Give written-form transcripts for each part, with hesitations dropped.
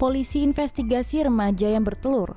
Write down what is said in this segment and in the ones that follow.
Polisi investigasi remaja yang bertelur.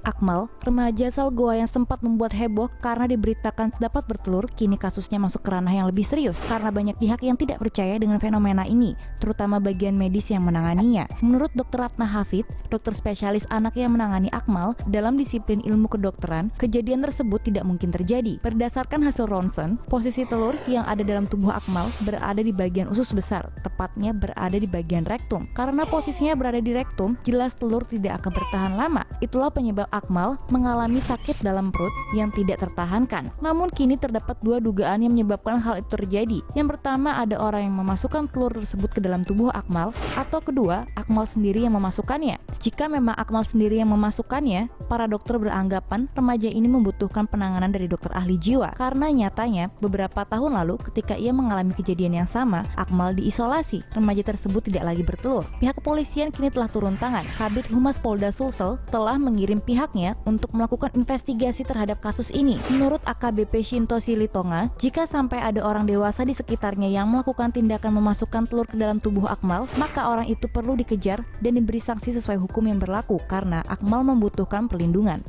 Akmal, remaja asal Goa yang sempat membuat heboh karena diberitakan dapat bertelur, kini kasusnya masuk ke ranah yang lebih serius karena banyak pihak yang tidak percaya dengan fenomena ini, terutama bagian medis yang menanganinya. Menurut Dr. Ratna Hafid, dokter spesialis anak yang menangani Akmal dalam disiplin ilmu kedokteran, kejadian tersebut tidak mungkin terjadi. Berdasarkan hasil ronsen, posisi telur yang ada dalam tubuh Akmal berada di bagian usus besar, tepatnya berada di bagian rektum. Karena posisinya berada di rektum, jelas telur tidak akan bertahan lama. Itulah penyebab Akmal mengalami sakit dalam perut yang tidak tertahankan. Namun kini terdapat dua dugaan yang menyebabkan hal itu terjadi. Yang pertama, ada orang yang memasukkan telur tersebut ke dalam tubuh Akmal, atau kedua, Akmal sendiri yang memasukkannya. Jika memang Akmal sendiri yang memasukkannya, para dokter beranggapan remaja ini membutuhkan penanganan dari dokter ahli jiwa. Karena nyatanya, beberapa tahun lalu ketika ia mengalami kejadian yang sama, Akmal diisolasi. Remaja tersebut tidak lagi bertelur. Pihak kepolisian kini telah turun tangan. Kabid Humas Polda Sulsel telah mengirim pihaknya untuk melakukan investigasi terhadap kasus ini. Menurut AKBP Shinto Silitonga, jika sampai ada orang dewasa di sekitarnya yang melakukan tindakan memasukkan telur ke dalam tubuh Akmal, maka orang itu perlu dikejar dan diberi sanksi sesuai hukum yang berlaku karena Akmal membutuhkan perlindungan.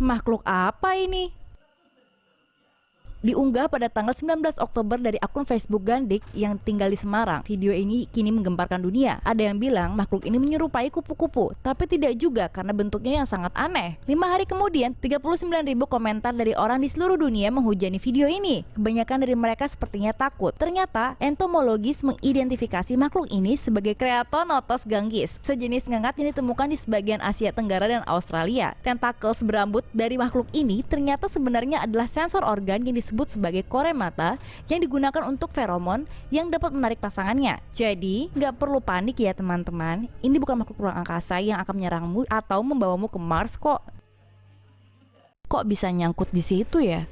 Makhluk apa ini? Diunggah pada tanggal 19 Oktober dari akun Facebook Gandik yang tinggal di Semarang. Video ini kini menggemparkan dunia. Ada yang bilang makhluk ini menyerupai kupu-kupu, tapi tidak juga karena bentuknya yang sangat aneh. 5 hari kemudian, 39.000 komentar dari orang di seluruh dunia menghujani video ini. Kebanyakan dari mereka sepertinya takut. Ternyata, entomologis mengidentifikasi makhluk ini sebagai Creatonotos ganggis, sejenis ngangkat yang ditemukan di sebagian Asia Tenggara dan Australia. Tentakel berambut dari makhluk ini ternyata sebenarnya adalah sensor organ yang disebut sebagai koremata yang digunakan untuk feromon yang dapat menarik pasangannya. Jadi, nggak perlu panik ya teman-teman. Ini bukan makhluk ruang angkasa yang akan menyerangmu atau membawamu ke Mars kok. Kok bisa nyangkut di situ ya?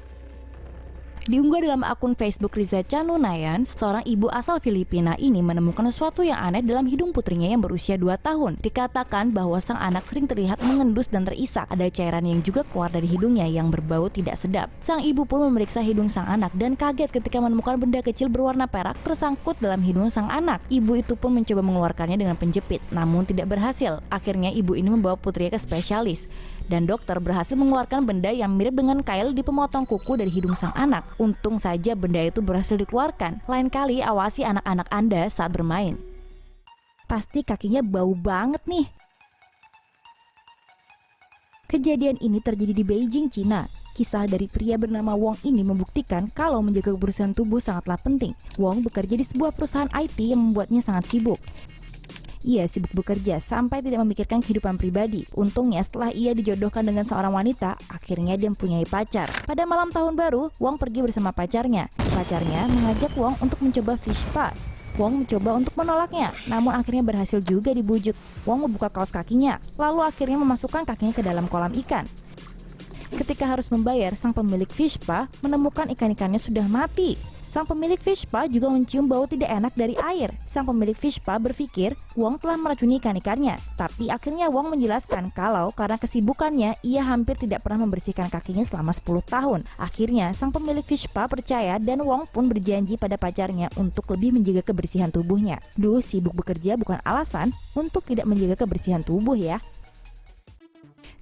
Diunggah dalam akun Facebook Riza Canunayan, seorang ibu asal Filipina ini menemukan sesuatu yang aneh dalam hidung putrinya yang berusia 2 tahun. Dikatakan bahwa sang anak sering terlihat mengendus dan terisak. Ada cairan yang juga keluar dari hidungnya yang berbau tidak sedap. Sang ibu pun memeriksa hidung sang anak dan kaget ketika menemukan benda kecil berwarna perak tersangkut dalam hidung sang anak. Ibu itu pun mencoba mengeluarkannya dengan penjepit, namun tidak berhasil. Akhirnya ibu ini membawa putrinya ke spesialis. Dan dokter berhasil mengeluarkan benda yang mirip dengan kail di pemotong kuku dari hidung sang anak. Untung saja benda itu berhasil dikeluarkan. Lain kali awasi anak-anak Anda saat bermain. Pasti kakinya bau banget nih. Kejadian ini terjadi di Beijing, Cina. Kisah dari pria bernama Wong ini membuktikan kalau menjaga kebersihan tubuh sangatlah penting. Wong bekerja di sebuah perusahaan IT yang membuatnya sangat sibuk. Ia sibuk bekerja sampai tidak memikirkan kehidupan pribadi. Untungnya setelah ia dijodohkan dengan seorang wanita, akhirnya dia mempunyai pacar. Pada malam tahun baru, Wong pergi bersama pacarnya. Pacarnya mengajak Wong untuk mencoba fish spa. Wong mencoba untuk menolaknya, namun akhirnya berhasil juga dibujuk. Wong membuka kaos kakinya, lalu akhirnya memasukkan kakinya ke dalam kolam ikan. Ketika harus membayar, sang pemilik fish spa menemukan ikan-ikannya sudah mati. Sang pemilik fish spa juga mencium bau tidak enak dari air. Sang pemilik fish spa berpikir Wong telah meracuni ikan-ikannya. Tapi akhirnya Wong menjelaskan kalau karena kesibukannya, ia hampir tidak pernah membersihkan kakinya selama 10 tahun. Akhirnya, sang pemilik fish spa percaya dan Wong pun berjanji pada pacarnya untuk lebih menjaga kebersihan tubuhnya. Duh, sibuk bekerja bukan alasan untuk tidak menjaga kebersihan tubuh ya.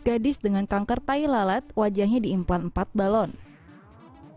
Gadis dengan kanker tai lalat, wajahnya diimplan 4 balon.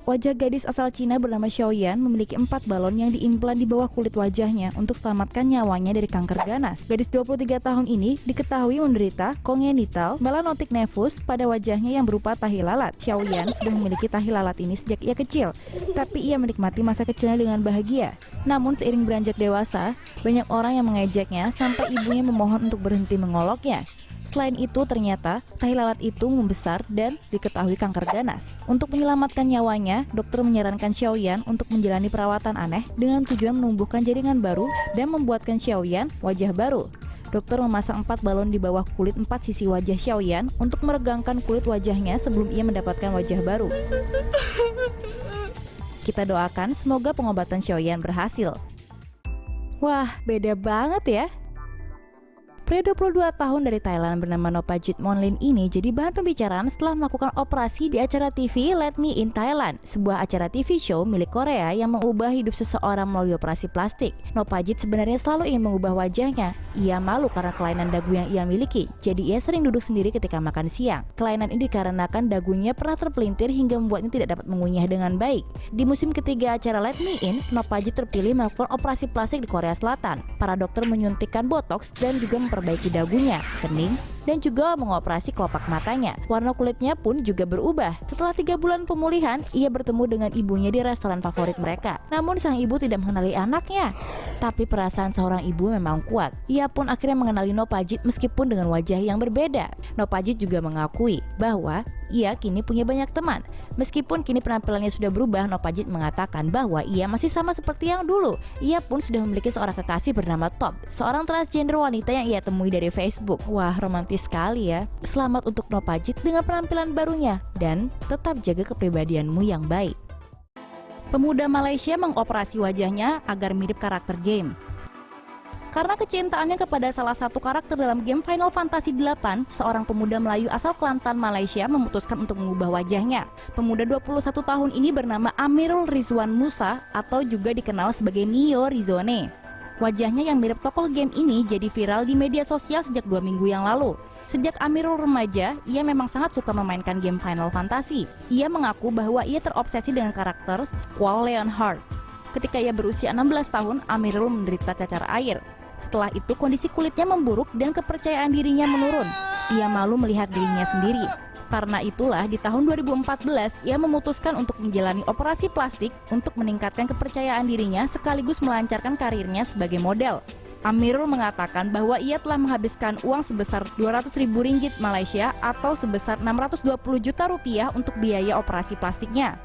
Wajah gadis asal Cina bernama Xiaoyan memiliki 4 balon yang diimplan di bawah kulit wajahnya untuk selamatkan nyawanya dari kanker ganas. Gadis 23 tahun ini diketahui menderita congenital melanotic nevus pada wajahnya yang berupa tahi lalat. Xiaoyan sudah memiliki tahi lalat ini sejak ia kecil, tapi ia menikmati masa kecilnya dengan bahagia. Namun seiring beranjak dewasa, banyak orang yang mengejeknya sampai ibunya memohon untuk berhenti mengoloknya. Selain itu, ternyata tahi lalat itu membesar dan diketahui kanker ganas. Untuk menyelamatkan nyawanya, dokter menyarankan Xiaoyan untuk menjalani perawatan aneh dengan tujuan menumbuhkan jaringan baru dan membuatkan Xiaoyan wajah baru. Dokter memasang 4 balon di bawah kulit 4 sisi wajah Xiaoyan untuk meregangkan kulit wajahnya sebelum ia mendapatkan wajah baru. Kita doakan semoga pengobatan Xiaoyan berhasil. Wah, beda banget ya. Pria 22 tahun dari Thailand bernama Nopajit Monlin ini jadi bahan pembicaraan setelah melakukan operasi di acara TV Let Me In Thailand, sebuah acara TV show milik Korea yang mengubah hidup seseorang melalui operasi plastik. Nopajit sebenarnya selalu ingin mengubah wajahnya. Ia malu karena kelainan dagu yang ia miliki, jadi ia sering duduk sendiri ketika makan siang. Kelainan ini dikarenakan dagunya pernah terpelintir hingga membuatnya tidak dapat mengunyah dengan baik. Di musim ketiga acara Let Me In, Nopajit terpilih melakukan operasi plastik di Korea Selatan. Para dokter menyuntikkan botox dan juga memperbaiki dagunya, kening, dan juga mengoperasi kelopak matanya. Warna kulitnya pun juga berubah. Setelah 3 bulan pemulihan, ia bertemu dengan ibunya di restoran favorit mereka. Namun sang ibu tidak mengenali anaknya. Tapi perasaan seorang ibu memang kuat. Ia pun akhirnya mengenali Nopajit meskipun dengan wajah yang berbeda. Nopajit juga mengakui bahwa ia kini punya banyak teman. Meskipun kini penampilannya sudah berubah, Nopajit mengatakan bahwa ia masih sama seperti yang dulu. Ia pun sudah memiliki seorang kekasih bernama Top, seorang transgender wanita yang ia temui dari Facebook. Wah, romantis sekali ya. Selamat untuk Nopajit dengan penampilan barunya dan tetap jaga kepribadianmu yang baik. Pemuda Malaysia mengoperasi wajahnya agar mirip karakter game. Karena kecintaannya kepada salah satu karakter dalam game Final Fantasy VIII, seorang pemuda Melayu asal Kelantan, Malaysia memutuskan untuk mengubah wajahnya. Pemuda 21 tahun ini bernama Amirul Rizwan Musa atau juga dikenal sebagai Mio Rizone. Wajahnya yang mirip tokoh game ini jadi viral di media sosial sejak 2 minggu yang lalu. Sejak Amirul remaja, ia memang sangat suka memainkan game Final Fantasy. Ia mengaku bahwa ia terobsesi dengan karakter Squall Leonhard. Ketika ia berusia 16 tahun, Amirul menderita cacar air. Setelah itu kondisi kulitnya memburuk dan kepercayaan dirinya menurun. Ia malu melihat dirinya sendiri. Karena itulah di tahun 2014 ia memutuskan untuk menjalani operasi plastik untuk meningkatkan kepercayaan dirinya sekaligus melancarkan karirnya sebagai model. Amirul mengatakan bahwa ia telah menghabiskan uang sebesar 200.000 ringgit Malaysia atau sebesar 620 juta rupiah untuk biaya operasi plastiknya.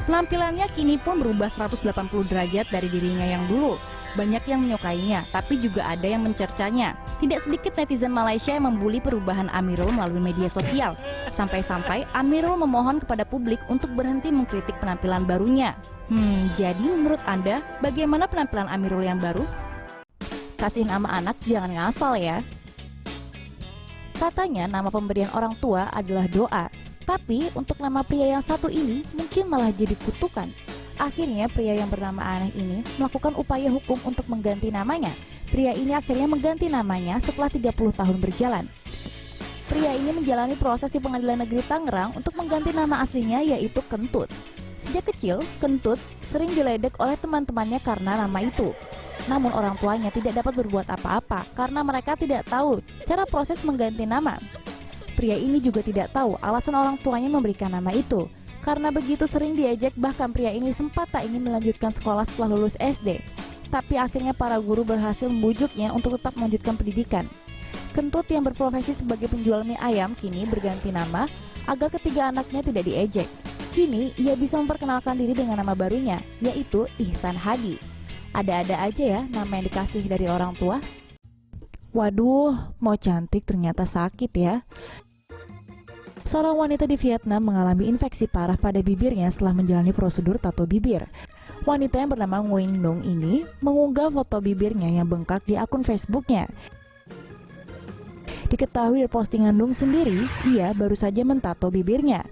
Penampilannya kini pun berubah 180 derajat dari dirinya yang dulu. Banyak yang menyukainya, tapi juga ada yang mencercanya. Tidak sedikit netizen Malaysia yang membuli perubahan Amirul melalui media sosial. Sampai-sampai Amirul memohon kepada publik untuk berhenti mengkritik penampilan barunya. Jadi menurut Anda, bagaimana penampilan Amirul yang baru? Kasih nama anak jangan ngasal ya. Katanya nama pemberian orang tua adalah doa. Tapi untuk nama pria yang satu ini mungkin malah jadi kutukan. Akhirnya pria yang bernama Aneh ini melakukan upaya hukum untuk mengganti namanya. Pria ini akhirnya mengganti namanya setelah 30 tahun berjalan. Pria ini menjalani proses di Pengadilan Negeri Tangerang untuk mengganti nama aslinya yaitu Kentut. Sejak kecil, Kentut sering diledek oleh teman-temannya karena nama itu. Namun orang tuanya tidak dapat berbuat apa-apa karena mereka tidak tahu cara proses mengganti nama. Pria ini juga tidak tahu alasan orang tuanya memberikan nama itu. Karena begitu sering diejek, bahkan pria ini sempat tak ingin melanjutkan sekolah setelah lulus SD. Tapi akhirnya para guru berhasil membujuknya untuk tetap melanjutkan pendidikan. Kentut yang berprofesi sebagai penjual mie ayam kini berganti nama agar ketiga anaknya tidak diejek. Kini ia bisa memperkenalkan diri dengan nama barunya, yaitu Ihsan Hadi. Ada-ada aja ya nama yang dikasih dari orang tua. Waduh, mau cantik ternyata sakit ya. Seorang wanita di Vietnam mengalami infeksi parah pada bibirnya setelah menjalani prosedur tato bibir. Wanita yang bernama Nguyen Nung ini mengunggah foto bibirnya yang bengkak di akun Facebooknya. Diketahui dari postingan Nung sendiri, ia baru saja mentato bibirnya.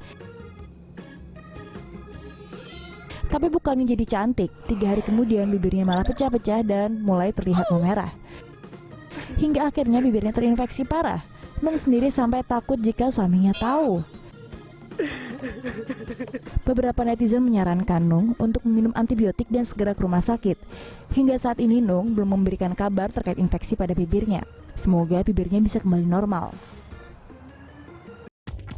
Tapi bukannya jadi cantik, 3 hari kemudian bibirnya malah pecah-pecah dan mulai terlihat memerah. Hingga akhirnya bibirnya terinfeksi parah. Nung sendiri sampai takut jika suaminya tahu. Beberapa netizen menyarankan Nung untuk meminum antibiotik dan segera ke rumah sakit. Hingga saat ini Nung belum memberikan kabar terkait infeksi pada bibirnya. Semoga bibirnya bisa kembali normal.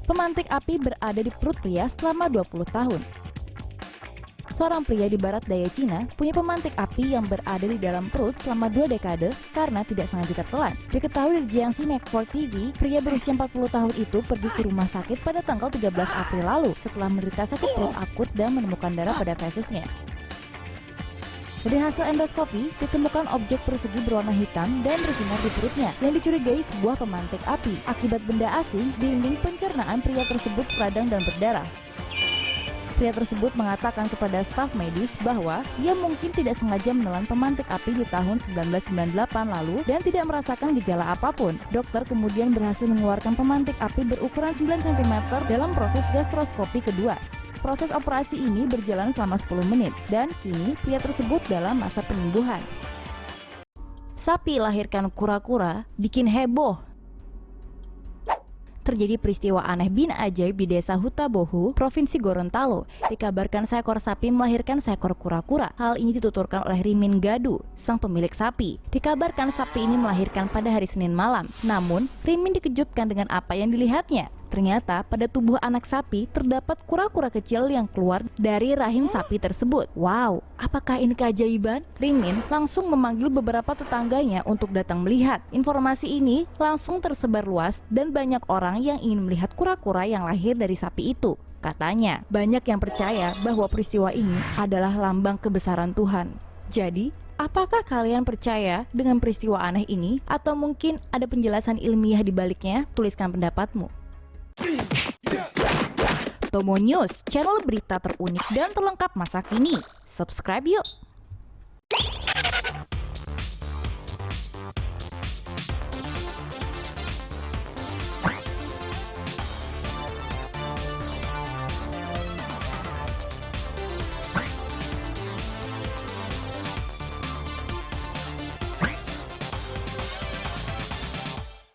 Pemantik api berada di perut pria selama 20 tahun. Seorang pria di barat daya Cina punya pemantik api yang berada di dalam perut selama 2 dekade karena tidak sengaja tertelan. Diketahui di Jiangxi Network TV, pria berusia 40 tahun itu pergi ke rumah sakit pada tanggal 13 April lalu setelah menderita sakit perut akut dan menemukan darah pada fesesnya. Dari hasil endoskopi, ditemukan objek persegi berwarna hitam dan bersinar di perutnya yang dicurigai sebuah pemantik api. Akibat benda asing, dinding pencernaan pria tersebut radang dan berdarah. Pria tersebut mengatakan kepada staf medis bahwa ia mungkin tidak sengaja menelan pemantik api di tahun 1998 lalu dan tidak merasakan gejala apapun. Dokter kemudian berhasil mengeluarkan pemantik api berukuran 9 cm dalam proses gastroskopi kedua. Proses operasi ini berjalan selama 10 menit dan kini pria tersebut dalam masa penyembuhan. Sapi lahirkan kura-kura bikin heboh. Terjadi peristiwa aneh bin ajaib di desa Hutabohu, Provinsi Gorontalo. Dikabarkan seekor sapi melahirkan seekor kura-kura. Hal ini dituturkan oleh Rimin Gadu, sang pemilik sapi. Dikabarkan sapi ini melahirkan pada hari Senin malam. Namun, Rimin dikejutkan dengan apa yang dilihatnya. Ternyata pada tubuh anak sapi terdapat kura-kura kecil yang keluar dari rahim sapi tersebut. Wow, apakah ini keajaiban? Rimin langsung memanggil beberapa tetangganya untuk datang melihat. Informasi ini langsung tersebar luas dan banyak orang yang ingin melihat kura-kura yang lahir dari sapi itu. Katanya, banyak yang percaya bahwa peristiwa ini adalah lambang kebesaran Tuhan. Jadi, apakah kalian percaya dengan peristiwa aneh ini? Atau mungkin ada penjelasan ilmiah di baliknya? Tuliskan pendapatmu. Tomo News, channel berita terunik dan terlengkap masa kini. Subscribe yuk!